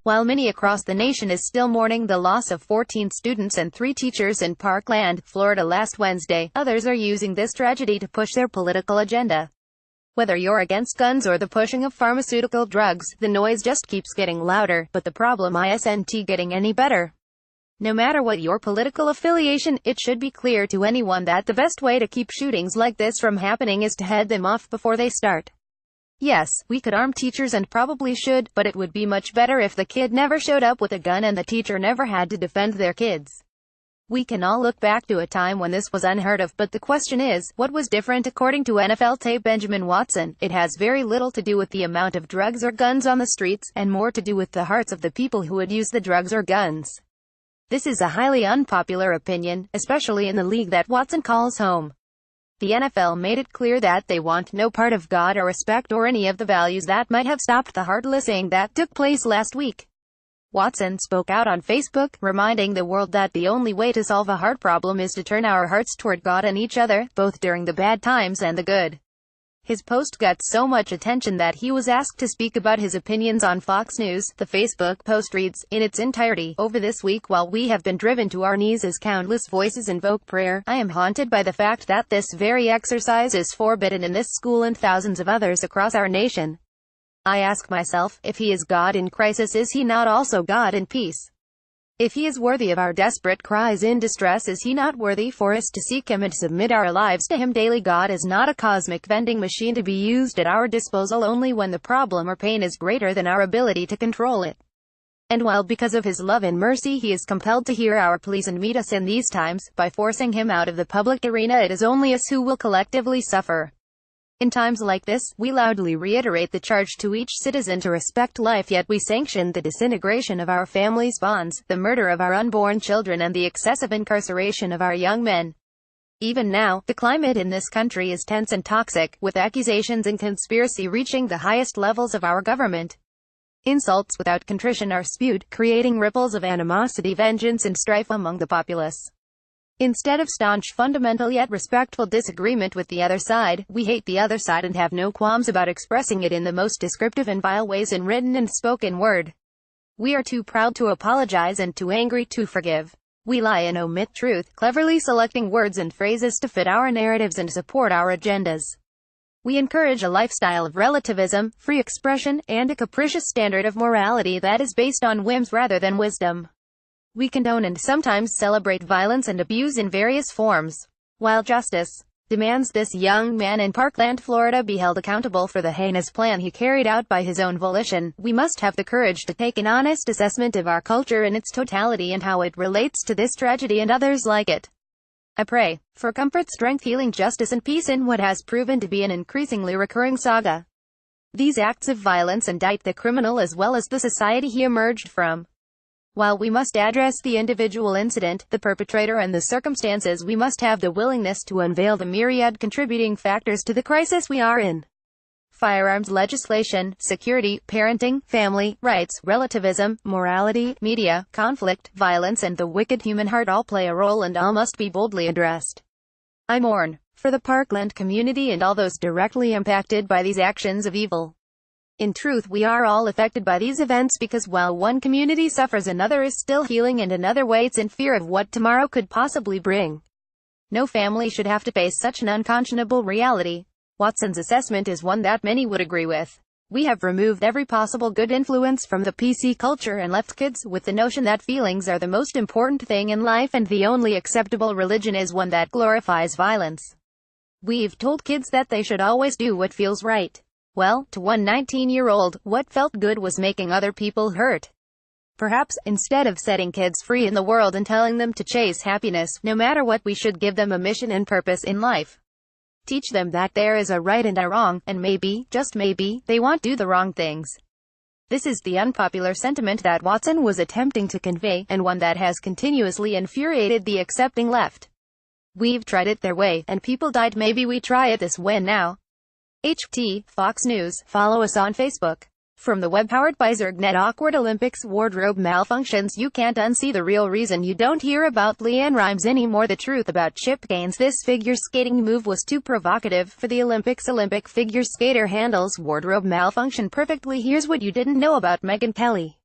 While many across the nation is still mourning the loss of 14 students and 3 teachers in Parkland, Florida last Wednesday, others are using this tragedy to push their political agenda. Whether you're against guns or the pushing of pharmaceutical drugs, the noise just keeps getting louder, but the problem isn't getting any better. No matter what your political affiliation, it should be clear to anyone that the best way to keep shootings like this from happening is to head them off before they start. Yes, we could arm teachers and probably should, but it would be much better if the kid never showed up with a gun and the teacher never had to defend their kids. We can all look back to a time when this was unheard of, but the question is, what was different? According to NFL tape Benjamin Watson, it has very little to do with the amount of drugs or guns on the streets, and more to do with the hearts of the people who would use the drugs or guns. This is a highly unpopular opinion, especially in the league that Watson calls home. The NFL made it clear that they want no part of God or respect or any of the values that might have stopped the heartless thing that took place last week. Watson spoke out on Facebook, reminding the world that the only way to solve a heart problem is to turn our hearts toward God and each other, both during the bad times and the good. His post got so much attention that he was asked to speak about his opinions on Fox News. The Facebook post reads, in its entirety, over this week while we have been driven to our knees as countless voices invoke prayer, I am haunted by the fact that this very exercise is forbidden in this school and thousands of others across our nation. I ask myself, if he is God in crisis, is he not also God in peace? If he is worthy of our desperate cries in distress, is he not worthy for us to seek him and submit our lives to him daily? God is not a cosmic vending machine to be used at our disposal only when the problem or pain is greater than our ability to control it. And while because of his love and mercy he is compelled to hear our pleas and meet us in these times, by forcing him out of the public arena, it is only us who will collectively suffer. In times like this, we loudly reiterate the charge to each citizen to respect life, yet we sanction the disintegration of our families' bonds, the murder of our unborn children, and the excessive incarceration of our young men. Even now, the climate in this country is tense and toxic, with accusations and conspiracy reaching the highest levels of our government. Insults without contrition are spewed, creating ripples of animosity, vengeance, and strife among the populace. Instead of staunch, fundamental yet respectful disagreement with the other side, we hate the other side and have no qualms about expressing it in the most descriptive and vile ways in written and spoken word. We are too proud to apologize and too angry to forgive. We lie and omit truth, cleverly selecting words and phrases to fit our narratives and support our agendas. We encourage a lifestyle of relativism, free expression, and a capricious standard of morality that is based on whims rather than wisdom. We condone and sometimes celebrate violence and abuse in various forms. While justice demands this young man in Parkland, Florida be held accountable for the heinous plan he carried out by his own volition, we must have the courage to take an honest assessment of our culture in its totality and how it relates to this tragedy and others like it. I pray for comfort, strength, healing, justice, and peace in what has proven to be an increasingly recurring saga. These acts of violence indict the criminal as well as the society he emerged from. While we must address the individual incident, the perpetrator, and the circumstances, we must have the willingness to unveil the myriad contributing factors to the crisis we are in. Firearms legislation, security, parenting, family rights, relativism, morality, media, conflict, violence, and the wicked human heart all play a role and all must be boldly addressed. I mourn for the Parkland community and all those directly impacted by these actions of evil. In truth, we are all affected by these events because while one community suffers, another is still healing and another waits in fear of what tomorrow could possibly bring. No family should have to face such an unconscionable reality. Watson's assessment is one that many would agree with. We have removed every possible good influence from the PC culture and left kids with the notion that feelings are the most important thing in life and the only acceptable religion is one that glorifies violence. We've told kids that they should always do what feels right. Well, to one 19-year-old, what felt good was making other people hurt. Perhaps, instead of setting kids free in the world and telling them to chase happiness, no matter what, we should give them a mission and purpose in life. Teach them that there is a right and a wrong, and maybe, just maybe, they won't do the wrong things. This is the unpopular sentiment that Watson was attempting to convey, and one that has continuously infuriated the accepting left. We've tried it their way, and people died. Maybe we try it this way now. HT, Fox News. Follow us on Facebook. From the web powered by Zergnet. Awkward Olympics wardrobe malfunctions. You can't unsee the real reason you don't hear about Leanne Rimes anymore. The truth about Chip Gaines. This figure skating move was too provocative for the Olympics. Olympic figure skater handles wardrobe malfunction perfectly. Here's what you didn't know about Megyn Kelly.